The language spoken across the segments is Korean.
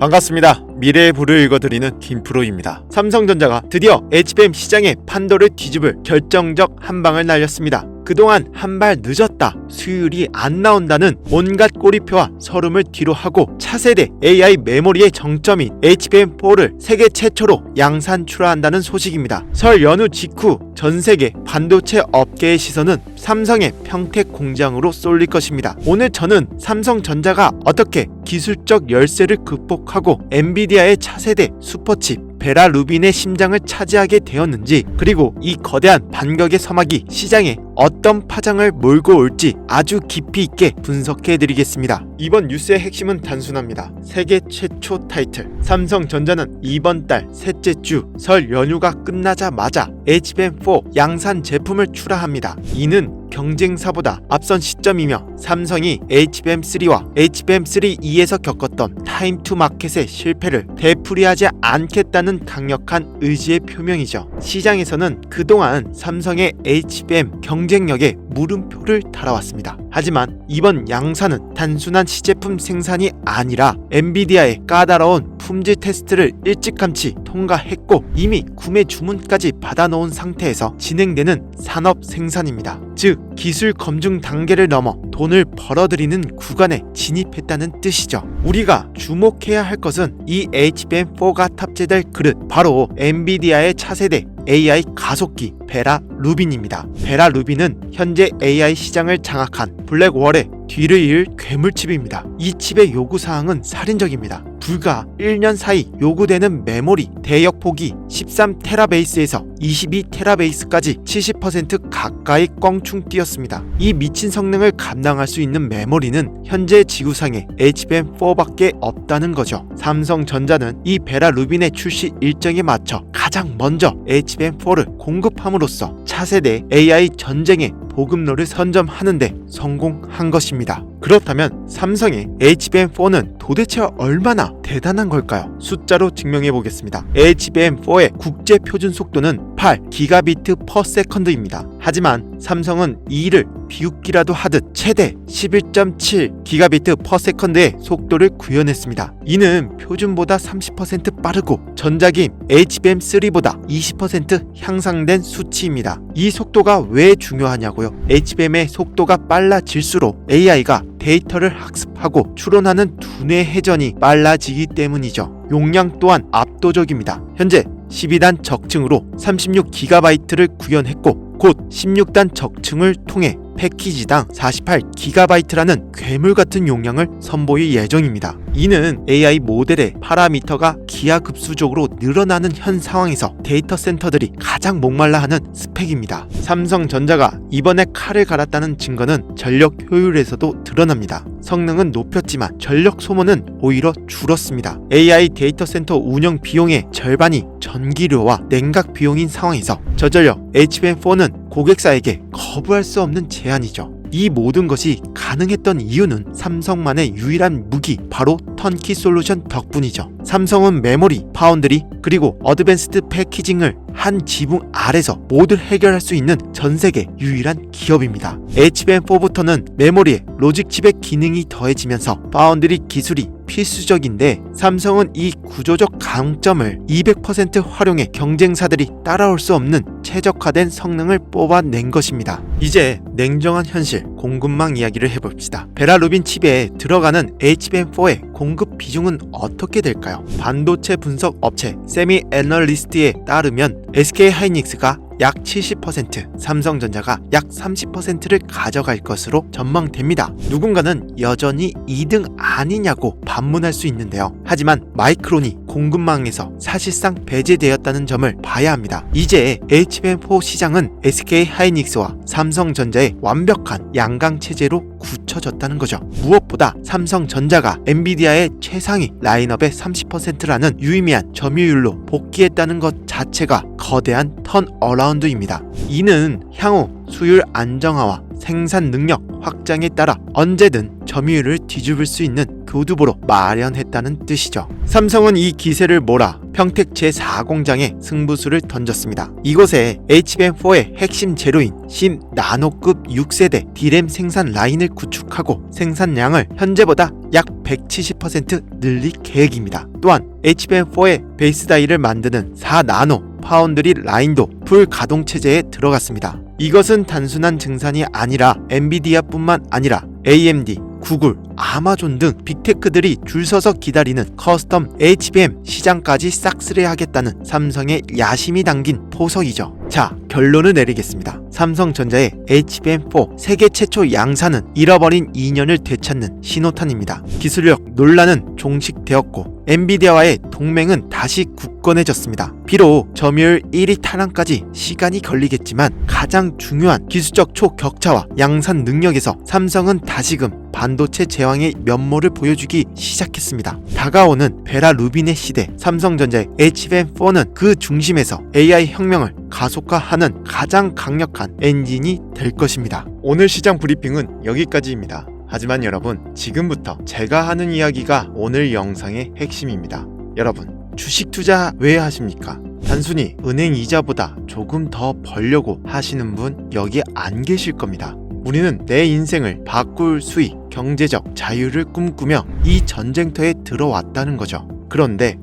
반갑습니다. 미래의 불을 읽어드리는 김프로입니다. 삼성전자가 드디어 HBM 시장의 판도를 뒤집을 결정적 한방을 날렸습니다. 그동안 한 발 늦었다, 수율이 안 나온다는 온갖 꼬리표와 서름을 뒤로하고 차세대 AI 메모리의 정점인 HBM4를 세계 최초로 양산 출하한다는 소식입니다. 설 연휴 직후 전세계 반도체 업계의 시선은 삼성의 평택 공장으로 쏠릴 것입니다. 오늘 저는 삼성전자가 어떻게 기술적 열세를 극복하고 엔비디아의 차세대 슈퍼칩 베라 루빈의 심장을 차지하게 되었는지, 그리고 이 거대한 반격의 서막이 시장에 어떤 파장을 몰고 올지 아주 깊이 있게 분석해드리겠습니다. 이번 뉴스의 핵심은 단순합니다. 세계 최초 타이틀. 삼성전자는 이번 달 셋째 주 설 연휴가 끝나자마자 HBM4 양산 제품을 출하합니다. 이는 경쟁사보다 앞선 시점이며 삼성이 HBM3와 HBM3E에서 겪었던 타임 투 마켓의 실패를 되풀이하지 않겠다는 강력한 의지의 표명이죠. 시장에서는 그동안 삼성의 HBM 경쟁력에 물음표를 달아왔습니다. 하지만 이번 양산은 단순한 시제품 생산이 아니라 엔비디아의 까다로운 품질 테스트를 일찌감치 통과했고 이미 구매 주문까지 받아놓은 상태에서 진행되는 산업 생산입니다. 즉 기술 검증 단계를 넘어 돈을 벌어들이는 구간에 진입했다는 뜻이죠. 우리가 주목해야 할 것은 이 HBM4가 탑재될 그릇, 바로 엔비디아의 차세대 AI 가속기 베라 루빈입니다. 베라 루빈은 현재 AI 시장을 장악한 블랙월의 뒤를 이을 괴물칩입니다. 이 칩의 요구사항은 살인적입니다. 불과 1년 사이 요구되는 메모리 대역폭이 13테라베이스에서 22테라베이스까지 70% 가까이 껑충 뛰었습니다. 이 미친 성능을 감당할 수 있는 메모리는 현재 지구상에 HBM4밖에 없다는 거죠. 삼성전자는 이 베라 루빈의 출시 일정에 맞춰 가장 먼저 HBM4를 공급함으로써 차세대 AI 전쟁의 보급로를 선점하는데 성공한 것입니다. 그렇다면 삼성의 HBM4는 도대체 얼마나 대단한 걸까요? 숫자로 증명해 보겠습니다. HBM4의 국제 표준 속도는 8기가비트/세컨드입니다. 하지만 삼성은 이를 비웃기라도 하듯 최대 11.7기가비트/세컨드의 속도를 구현했습니다. 이는 표준보다 30% 빠르고 전작인 HBM3보다 20% 향상된 수치입니다. 이 속도가 왜 중요하냐고요? HBM의 속도가 빨라질수록 AI가 데이터를 학습하고 추론하는 두뇌 회전이 빨라지기 때문이죠. 용량 또한 압도적입니다. 현재 12단 적층으로 36GB를 구현했고 곧 16단 적층을 통해 패키지당 48GB라는 괴물같은 용량을 선보일 예정입니다. 이는 AI 모델의 파라미터가 기하급수적으로 늘어나는 현 상황에서 데이터 센터들이 가장 목말라하는 스펙입니다. 삼성전자가 이번에 칼을 갈았다는 증거는 전력 효율에서도 드러납니다. 성능은 높였지만 전력 소모는 오히려 줄었습니다. AI 데이터 센터 운영 비용의 절반이 전기료와 냉각 비용인 상황에서 저전력 HBM4는 고객사에게 거부할 수 없는 제안이죠. 이 모든 것이 가능했던 이유는 삼성만의 유일한 무기, 바로 턴키 솔루션 덕분이죠. 삼성은 메모리, 파운드리, 그리고 어드밴스드 패키징을 한 지붕 아래서 모두 해결할 수 있는 전세계 유일한 기업입니다. HBM4부터는 메모리에 로직칩의 기능이 더해지면서 파운드리 기술이 필수적인데 삼성은 이 구조적 강점을 200% 활용해 경쟁사들이 따라올 수 없는 최적화된 성능을 뽑아낸 것입니다. 이제 냉정한 현실, 공급망 이야기를 해봅시다. 베라 루빈 칩에 들어가는 HBM4의 공급 비중은 어떻게 될까요? 반도체 분석 업체 세미 애널리스트에 따르면 SK 하이닉스가 약 70%, 삼성전자가 약 30%를 가져갈 것으로 전망됩니다. 누군가는 여전히 2등 아니냐고 반문할 수 있는데요. 하지만 마이크론이 공급망에서 사실상 배제되었다는 점을 봐야 합니다. 이제 HBM4 시장은 SK 하이닉스와 삼성전자의 완벽한 양강 체제로 굳혀졌다는 거죠. 무엇보다 삼성전자가 엔비디아의 최상위 라인업의 30%라는 유의미한 점유율로 복귀했다는 것 자체가 거대한 턴어라운드입니다. 이는 향후 수율 안정화와 생산 능력 확장에 따라 언제든 점유율을 뒤집을 수 있는 교두보로 마련했다는 뜻이죠. 삼성은 이 기세를 몰아 평택 제4공장에 승부수를 던졌습니다. 이곳에 HBM4의 핵심 재료인 심 나노급 6세대 D램 생산 라인을 구축하고 생산량을 현재보다 약 170% 늘릴 계획입니다. 또한 HBM4의 베이스 다이를 만드는 4나노 파운드리 라인도 풀 가동 체제에 들어갔습니다. 이것은 단순한 증산이 아니라 엔비디아뿐만 아니라 AMD, 구글, 아마존 등 빅테크들이 줄 서서 기다리는 커스텀 HBM 시장까지 싹쓸이하겠다는 삼성의 야심이 담긴 포석이죠. 자, 결론을 내리겠습니다. 삼성전자의 HBM4 세계 최초 양산은 잃어버린 2년을 되찾는 신호탄입니다. 기술력 논란은 종식되었고 엔비디아와의 동맹은 다시 굳건해졌습니다. 비록 점유율 1위 탈환까지 시간이 걸리겠지만 가장 중요한 기술적 초격차와 양산 능력에서 삼성은 다시금 반도체 제왕의 면모를 보여주기 시작했습니다. 다가오는 베라 루빈의 시대, 삼성전자의 HBM4는 그 중심에서 AI 혁명을 가속화하는 가장 강력한 엔진이 될 것입니다. 오늘 시장 브리핑은 여기까지입니다. 하지만 여러분, 지금부터 제가 하는 이야기가 오늘 영상의 핵심입니다. 여러분, 주식 투자 왜 하십니까? 단순히 은행 이자보다 조금 더 벌려고 하시는 분 여기 안 계실 겁니다. 우리는 내 인생을 바꿀 수익, 경제적 자유를 꿈꾸며 이 전쟁터에 들어왔다는 거죠. 그런데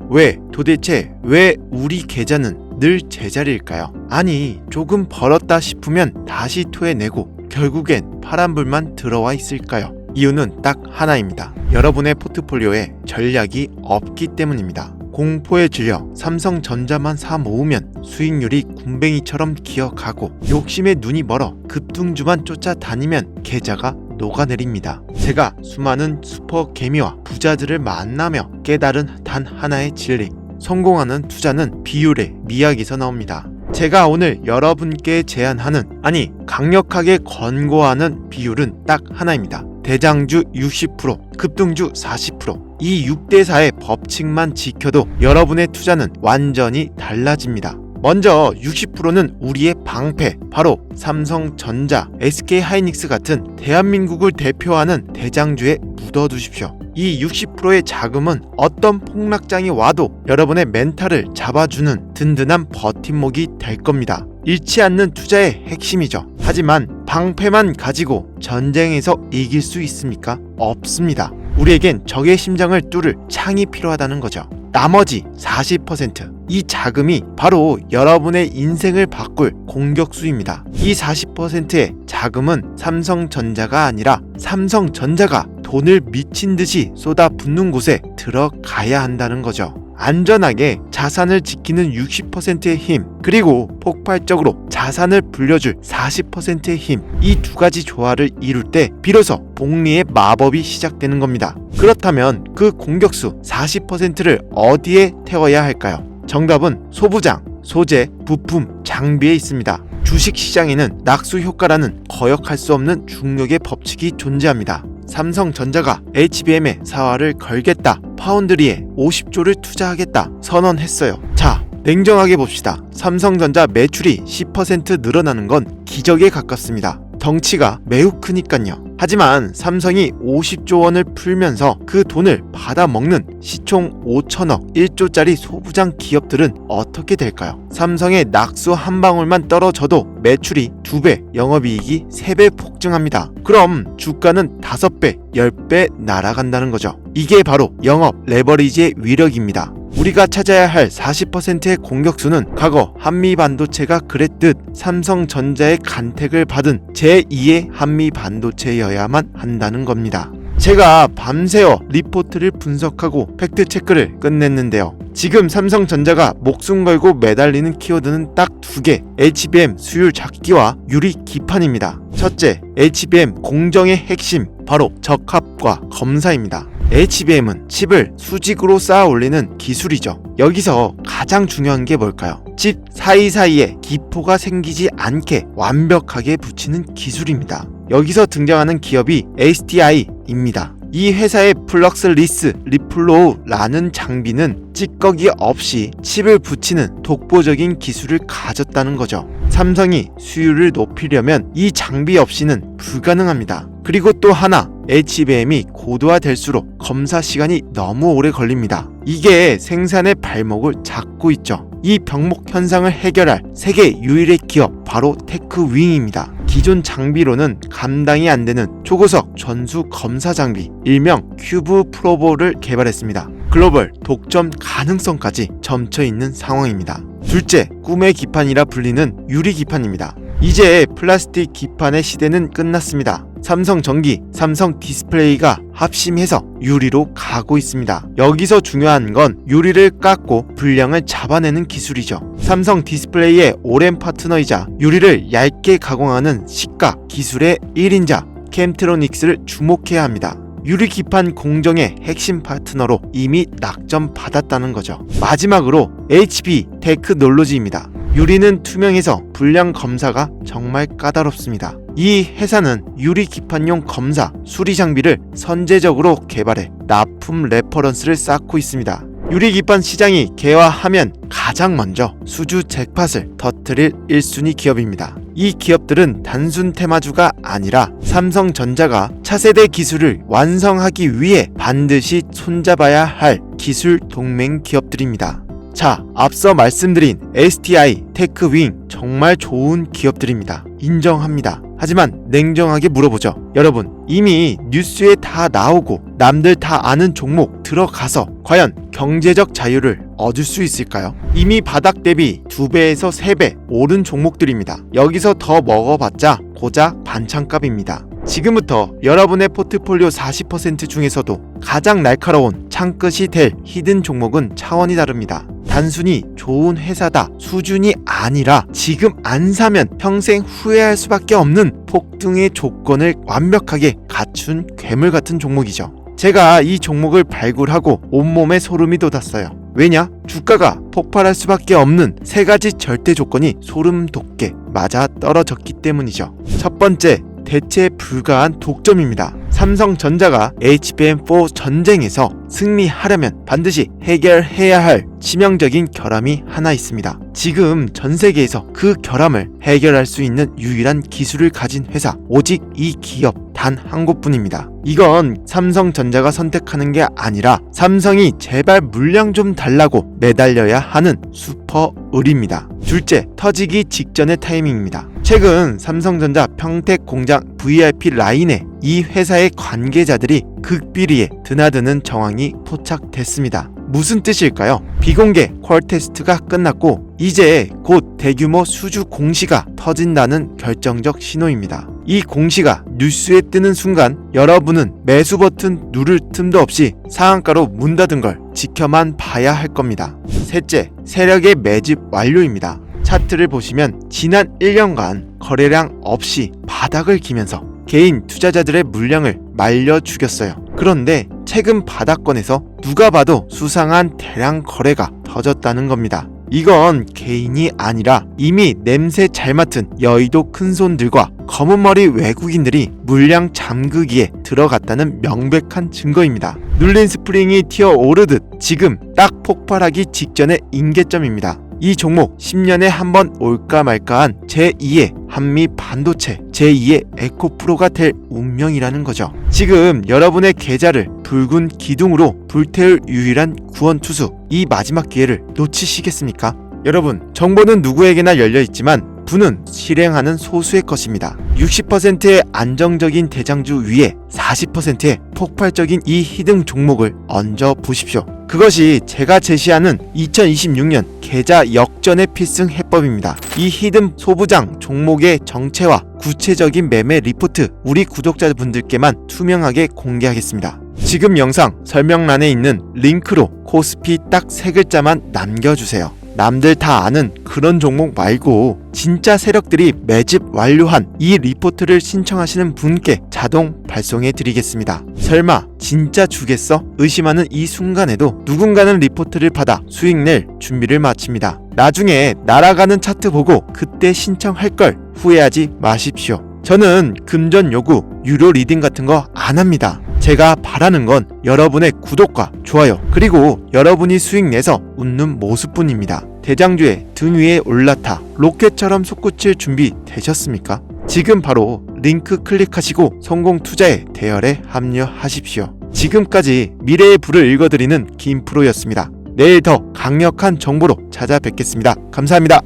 도대체 왜 우리 계좌는 늘 제자리일까요? 아니, 조금 벌었다 싶으면 다시 토해내고 결국엔 파란불만 들어와 있을까요? 이유는 딱 하나입니다. 여러분의 포트폴리오에 전략이 없기 때문입니다. 공포에 질려 삼성전자만 사 모으면 수익률이 군뱅이처럼 기어가고 욕심에 눈이 멀어 급등주만 쫓아다니면 계좌가 녹아내립니다. 제가 수많은 슈퍼 개미와 부자들을 만나며 깨달은 단 하나의 진리. 성공하는 투자는 비율의 미학에서 나옵니다. 제가 오늘 여러분께 제안하는, 강력하게 권고하는 비율은 딱 하나입니다. 대장주 60%, 급등주 40%. 이 6대4의 법칙만 지켜도 여러분의 투자는 완전히 달라집니다. 먼저 60%는 우리의 방패, 바로 삼성전자, SK하이닉스 같은 대한민국을 대표하는 대장주에 묻어두십시오. 이 60%의 자금은 어떤 폭락장이 와도 여러분의 멘탈을 잡아주는 든든한 버팀목이 될 겁니다. 잃지 않는 투자의 핵심이죠. 하지만 방패만 가지고 전쟁에서 이길 수 있습니까? 없습니다. 우리에겐 적의 심장을 뚫을 창이 필요하다는 거죠. 나머지 40%, 이 자금이 바로 여러분의 인생을 바꿀 공격수입니다. 이 40%의 자금은 삼성전자가 아니라 삼성전자가 돈을 미친 듯이 쏟아붓는 곳에 들어가야 한다는 거죠. 안전하게 자산을 지키는 60%의 힘, 그리고 폭발적으로 자산을 불려줄 40%의 힘, 이 두 가지 조화를 이룰 때 비로소 복리의 마법이 시작되는 겁니다. 그렇다면 그 공격수 40%를 어디에 태워야 할까요? 정답은 소부장, 소재, 부품, 장비에 있습니다. 주식시장에는 낙수 효과라는 거역할 수 없는 중력의 법칙이 존재합니다. 삼성전자가 HBM에 사활을 걸겠다, 파운드리에 50조를 투자하겠다 선언했어요. 자, 냉정하게 봅시다. 삼성전자 매출이 10% 늘어나는 건 기적에 가깝습니다. 덩치가 매우 크니깐요. 하지만 삼성이 50조 원을 풀면서 그 돈을 받아먹는 시총 5천억 1조짜리 소부장 기업들은 어떻게 될까요? 삼성의 낙수 한 방울만 떨어져도 매출이 2배, 영업이익이 3배 폭증합니다. 그럼 주가는 5배, 10배 날아간다는 거죠. 이게 바로 영업 레버리지의 위력입니다. 우리가 찾아야 할 40%의 공격수는 과거 한미반도체가 그랬듯 삼성전자의 간택을 받은 제2의 한미반도체여야만 한다는 겁니다. 제가 밤새워 리포트를 분석하고 팩트체크를 끝냈는데요. 지금 삼성전자가 목숨 걸고 매달리는 키워드는 딱 2개, HBM 수율 잡기와 유리 기판입니다. 첫째, HBM 공정의 핵심, 바로 적합과 검사입니다. HBM은 칩을 수직으로 쌓아 올리는 기술이죠. 여기서 가장 중요한 게 뭘까요? 칩 사이사이에 기포가 생기지 않게 완벽하게 붙이는 기술입니다. 여기서 등장하는 기업이 STI입니다. 이 회사의 플럭스리스 리플로우라는 장비는 찌꺼기 없이 칩을 붙이는 독보적인 기술을 가졌다는 거죠. 삼성이 수율을 높이려면 이 장비 없이는 불가능합니다. 그리고 또 하나, HBM이 고도화될수록 검사 시간이 너무 오래 걸립니다. 이게 생산의 발목을 잡고 있죠. 이 병목 현상을 해결할 세계 유일의 기업 바로 테크윙입니다. 기존 장비로는 감당이 안 되는 초고속 전수 검사 장비, 일명 큐브 프로보를 개발했습니다. 글로벌 독점 가능성까지 점쳐 있는 상황입니다. 둘째, 꿈의 기판이라 불리는 유리 기판입니다. 이제 플라스틱 기판의 시대는 끝났습니다. 삼성 전기, 삼성 디스플레이가 합심해서 유리로 가고 있습니다. 여기서 중요한 건 유리를 깎고 분량을 잡아내는 기술이죠. 삼성 디스플레이의 오랜 파트너이자 유리를 얇게 가공하는 시각 기술의 1인자 캠트로닉스를 주목해야 합니다. 유리 기판 공정의 핵심 파트너로 이미 낙점받았다는 거죠. 마지막으로 HP 테크놀로지입니다. 유리는 투명해서 분량 검사가 정말 까다롭습니다. 이 회사는 유리 기판용 검사, 수리 장비를 선제적으로 개발해 납품 레퍼런스를 쌓고 있습니다. 유리 기판 시장이 개화하면 가장 먼저 수주 잭팟을 터뜨릴 1순위 기업입니다. 이 기업들은 단순 테마주가 아니라 삼성전자가 차세대 기술을 완성하기 위해 반드시 손잡아야 할 기술 동맹 기업들입니다. 자, 앞서 말씀드린 STI, 테크윙 정말 좋은 기업들입니다. 인정합니다. 하지만 냉정하게 물어보죠. 여러분, 이미 뉴스에 다 나오고 남들 다 아는 종목 들어가서 과연 경제적 자유를 얻을 수 있을까요? 이미 바닥 대비 2배에서 3배 오른 종목들입니다. 여기서 더 먹어봤자 고작 반찬값입니다. 지금부터 여러분의 포트폴리오 40% 중에서도 가장 날카로운 창끝이 될 히든 종목은 차원이 다릅니다. 단순히 좋은 회사다 수준이 아니라 지금 안 사면 평생 후회할 수밖에 없는 폭등의 조건을 완벽하게 갖춘 괴물 같은 종목이죠. 제가 이 종목을 발굴하고 온몸에 소름이 돋았어요. 왜냐? 주가가 폭발할 수밖에 없는 3가지 절대 조건이 소름 돋게 맞아 떨어졌기 때문이죠. 첫 번째, 대체 불가한 독점입니다. 삼성전자가 HBM4 전쟁에서 승리하려면 반드시 해결해야 할 치명적인 결함이 하나 있습니다. 지금 전 세계에서 그 결함을 해결할 수 있는 유일한 기술을 가진 회사, 오직 이 기업 단 한 곳뿐입니다. 이건 삼성전자가 선택하는 게 아니라 삼성이 제발 물량 좀 달라고 매달려야 하는 슈퍼 을입니다. 둘째, 터지기 직전의 타이밍입니다. 최근 삼성전자 평택 공장 VIP 라인에 이 회사의 관계자들이 극비리에 드나드는 정황이 포착됐습니다. 무슨 뜻일까요? 비공개 퀄 테스트가 끝났고 이제 곧 대규모 수주 공시가 터진다는 결정적 신호입니다. 이 공시가 뉴스에 뜨는 순간 여러분은 매수 버튼 누를 틈도 없이 상한가로 문 닫은 걸 지켜만 봐야 할 겁니다. 셋째, 세력의 매집 완료입니다. 차트를 보시면 지난 1년간 거래량 없이 바닥을 기면서 개인 투자자들의 물량을 말려 죽였어요. 그런데 최근 바닥권에서 누가 봐도 수상한 대량 거래가 터졌다는 겁니다. 이건 개인이 아니라 이미 냄새 잘 맡은 여의도 큰손들과 검은머리 외국인들이 물량 잠그기에 들어갔다는 명백한 증거입니다. 눌린 스프링이 튀어오르듯 지금 딱 폭발하기 직전의 임계점입니다. 이 종목 10년에 한 번 올까 말까한 제2의 한미 반도체, 제2의 에코프로가 될 운명이라는 거죠. 지금 여러분의 계좌를 붉은 기둥으로 불태울 유일한 구원투수, 이 마지막 기회를 놓치시겠습니까? 여러분, 정보는 누구에게나 열려있지만 부는 실행하는 소수의 것입니다. 60%의 안정적인 대장주 위에 40%의 폭발적인 이 히든 종목을 얹어 보십시오. 그것이 제가 제시하는 2026년 계좌 역전의 필승 해법입니다. 이 히든 소부장 종목의 정체와 구체적인 매매 리포트 우리 구독자분들께만 투명하게 공개하겠습니다. 지금 영상 설명란에 있는 링크로 코스피 딱 3글자만 남겨주세요. 남들 다 아는 그런 종목 말고 진짜 세력들이 매집 완료한 이 리포트를 신청하시는 분께 자동 발송해 드리겠습니다. 설마 진짜 주겠어? 의심하는 이 순간에도 누군가는 리포트를 받아 수익 낼 준비를 마칩니다. 나중에 날아가는 차트 보고 그때 신청할 걸 후회하지 마십시오. 저는 금전 요구, 유료 리딩 같은 거 안 합니다. 제가 바라는 건 여러분의 구독과 좋아요, 그리고 여러분이 수익 내서 웃는 모습뿐입니다. 대장주의 등 위에 올라타 로켓처럼 솟구칠 준비 되셨습니까? 지금 바로 링크 클릭하시고 성공투자의 대열에 합류하십시오. 지금까지 미래의 불을 읽어드리는 김프로였습니다. 내일 더 강력한 정보로 찾아뵙겠습니다. 감사합니다.